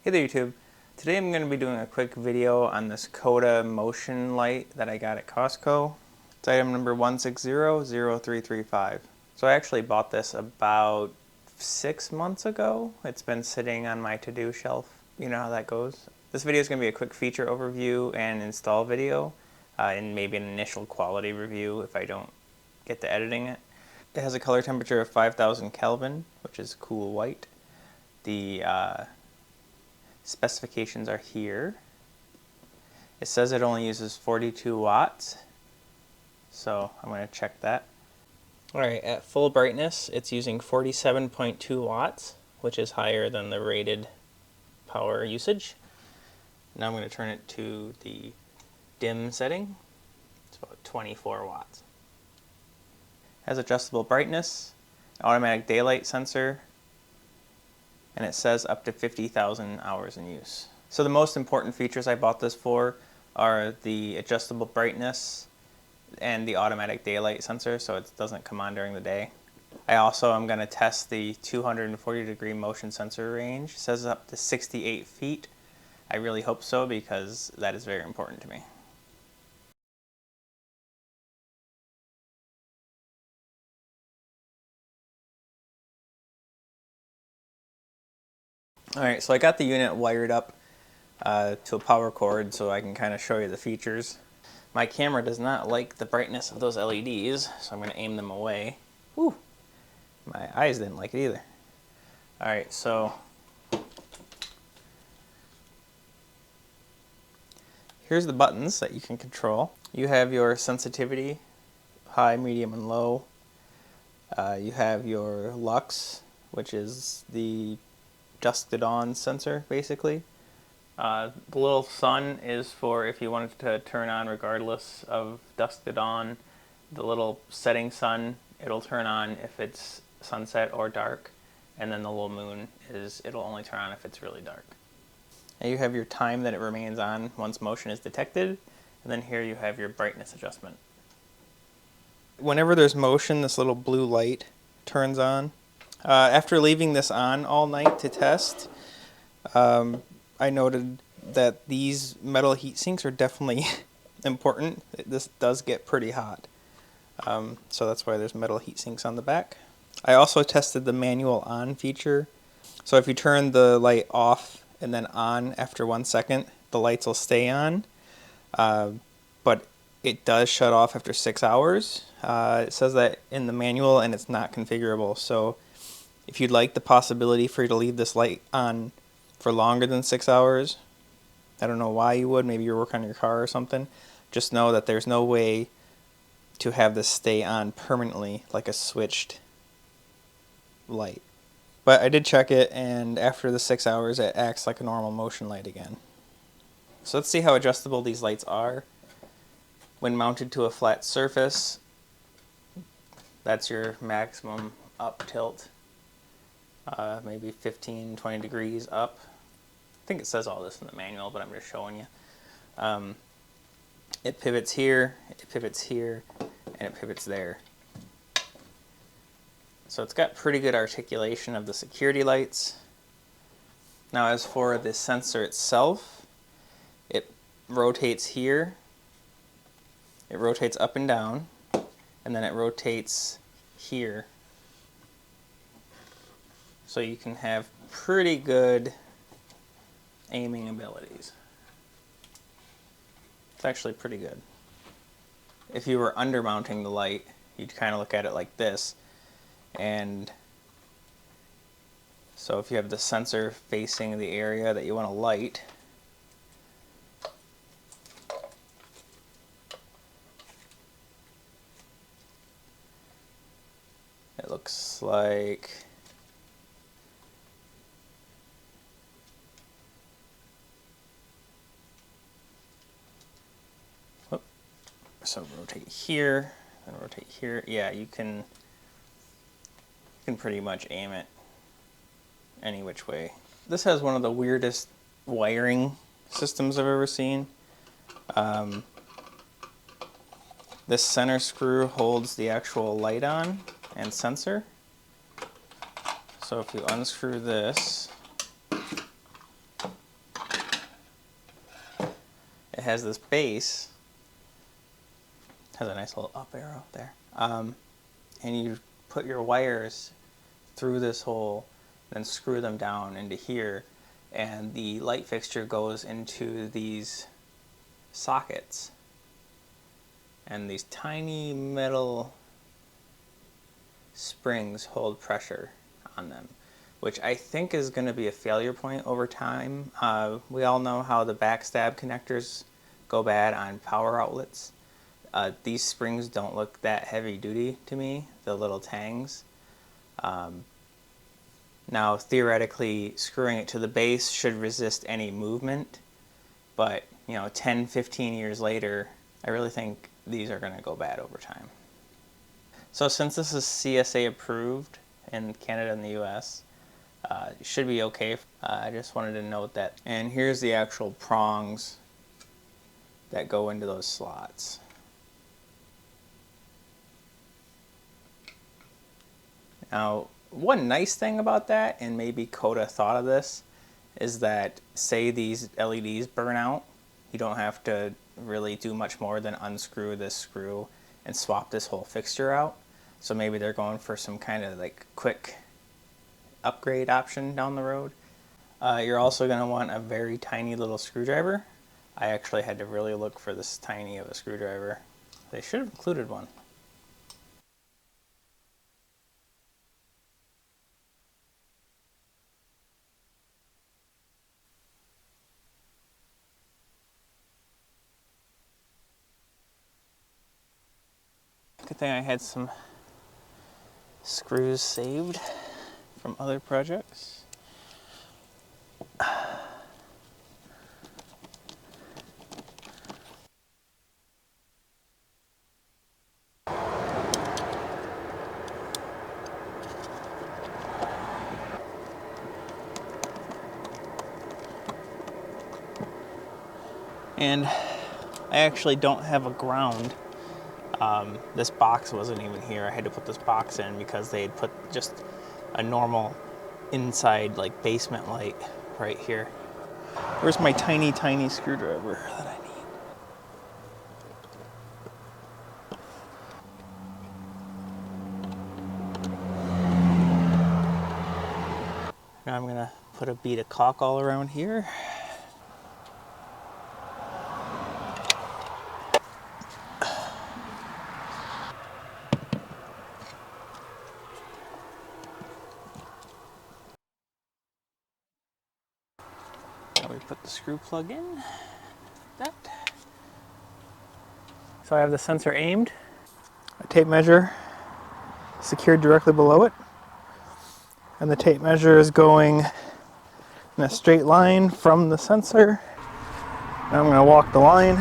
Hey there YouTube. Today I'm going to be doing a quick video on this Koda motion light that I got at Costco. It's item number 1600335. So I actually bought this about 6 months ago. It's been sitting on my to-do shelf. You know how that goes. This video is going to be a quick feature overview and install video, and maybe an initial quality review if I don't get to editing it. It has a color temperature of 5000 Kelvin, which is cool white. The specifications are here. It says it only uses 42 watts, so I'm going to check that. Alright, at full brightness it's using 47.2 watts, which is higher than the rated power usage. Now I'm going to turn it to the dim setting. It's about 24 watts. It has adjustable brightness, automatic daylight sensor, and it says up to 50,000 hours in use. So the most important features I bought this for are the adjustable brightness and the automatic daylight sensor, so it doesn't come on during the day. I also am going to test the 240-degree motion sensor range. It says up to 68 feet. I really hope so because that is very important to me. Alright, so I got the unit wired up to a power cord so I can kind of show you the features. My camera does not like the brightness of those LEDs, so I'm going to aim them away. Whew, my eyes didn't like it either. Alright, so here's the buttons that you can control. You have your sensitivity, high, medium, and low. You have your Lux, which is the dusk to dawn sensor, basically. The little sun is for if you wanted to turn on regardless of dusk to dawn. The little setting sun, it'll turn on if it's sunset or dark. And then the little moon it'll only turn on if it's really dark. And you have your time that it remains on once motion is detected. And then here you have your brightness adjustment. Whenever there's motion, this little blue light turns on. After leaving this on all night to test, I noted that these metal heat sinks are definitely important. This does get pretty hot. So that's why there's metal heat sinks on the back. I also tested the manual on feature. So if you turn the light off and then on after 1 second, the lights will stay on. But it does shut off after 6 hours. It says that in the manual, and it's not configurable. So if you'd like the possibility for you to leave this light on for longer than 6 hours, I don't know why you would, maybe you're working on your car or something, just know that there's no way to have this stay on permanently like a switched light. But I did check it, and after the 6 hours it acts like a normal motion light again. So let's see how adjustable these lights are. When mounted to a flat surface, that's your maximum up tilt. Maybe 15-20 degrees up. I think it says all this in the manual, but I'm just showing you. It pivots here, and it pivots there. So it's got pretty good articulation of the security lights. Now as for the sensor itself, it rotates here, it rotates up and down, and then it rotates here. So you can have pretty good aiming abilities. It's actually pretty good. If you were undermounting the light, you'd kind of look at it like this. And so if you have the sensor facing the area that you want to light, it looks like so rotate here and rotate here. Yeah, you can pretty much aim it any which way. This has one of the weirdest wiring systems I've ever seen. This center screw holds the actual light on and sensor. So if you unscrew this, it has this base, has a nice little up arrow there, and you put your wires through this hole, then screw them down into here, and the light fixture goes into these sockets, and these tiny metal springs hold pressure on them, which I think is going to be a failure point over time. We all know how the backstab connectors go bad on power outlets. These springs don't look that heavy duty to me, the little tangs. Now theoretically screwing it to the base should resist any movement, but 10-15 years later I really think these are going to go bad over time. So since this is CSA approved in Canada and the US, it should be okay. I just wanted to note that. And here's the actual prongs that go into those slots. Now, one nice thing about that, and maybe Koda thought of this, is that say these LEDs burn out, you don't have to really do much more than unscrew this screw and swap this whole fixture out. So maybe they're going for some kind of like quick upgrade option down the road. You're also going to want a very tiny little screwdriver. I actually had to really look for this tiny of a screwdriver. They should have included one. Good thing I had some screws saved from other projects. And I actually don't have a ground. This box wasn't even here. I had to put this box in because they had put just a normal inside like basement light right here. Where's my tiny screwdriver that I need? Now I'm gonna put a bead of caulk all around here. We put the screw plug in, like that. So I have the sensor aimed, a tape measure secured directly below it, and the tape measure is going in a straight line from the sensor. Now I'm going to walk the line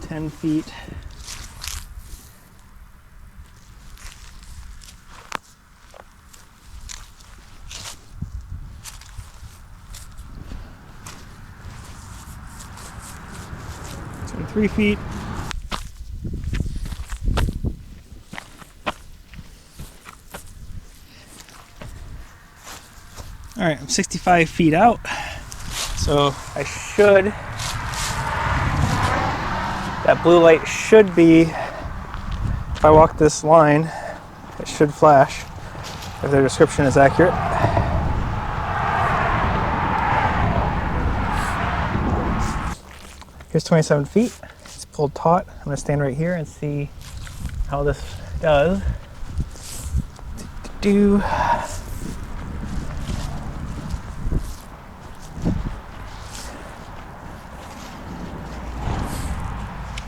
10 feet. So 3 feet. All right, I'm 65 feet out, so I should, that blue light should be, if I walk this line, it should flash, if their description is accurate. Here's 27 feet, it's pulled taut. I'm gonna stand right here and see how this does.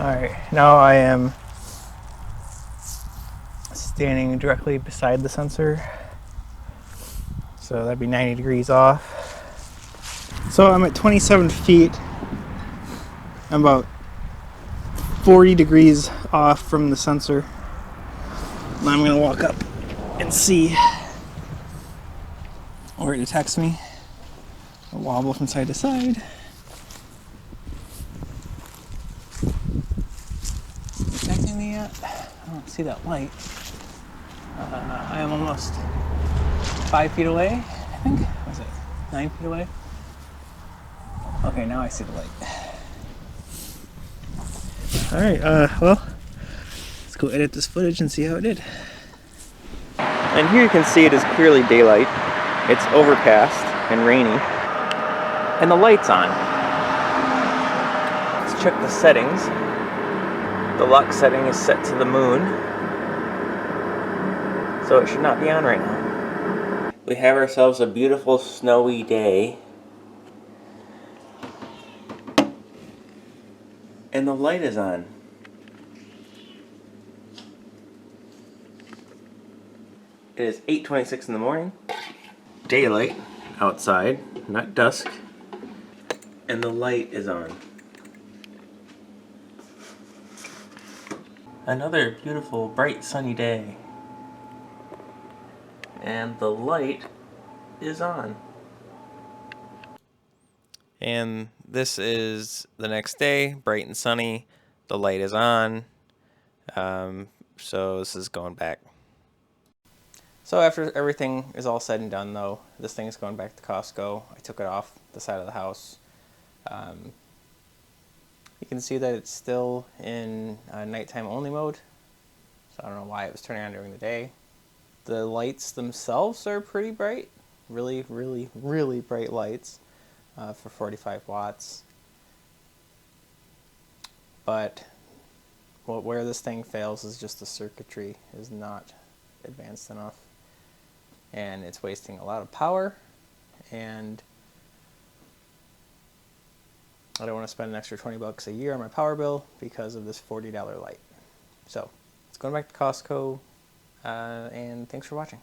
Alright, now I am standing directly beside the sensor, so that'd be 90 degrees off. So I'm at 27 feet, I'm about 40 degrees off from the sensor. Now I'm going to walk up and see where it detects me. I'll wobble from side to side. Detecting me yet? I don't see that light. I am almost 5 feet away, I think. Was it 9 feet away? Okay, now I see the light. Alright, well, let's go edit this footage and see how it did. And here you can see it is clearly daylight. It's overcast and rainy. And the light's on. Let's check the settings. The Lux setting is set to the moon, so it should not be on right now. We have ourselves a beautiful snowy day. And the light is on. It is 8:26 in the morning. Daylight outside, not dusk. And the light is on. Another beautiful, bright, sunny day. And the light is on. And this is the next day, bright and sunny. The light is on. So this is going back. So after everything is all said and done, though, this thing is going back to Costco. I took it off the side of the house. You can see that it's still in nighttime only mode. So I don't know why it was turning on during the day. The lights themselves are pretty bright. Really, really, really bright lights for 45 watts. But where this thing fails is just the circuitry is not advanced enough. And it's wasting a lot of power. And I don't want to spend an extra $20 a year on my power bill because of this $40 light. So it's going back to Costco, and thanks for watching.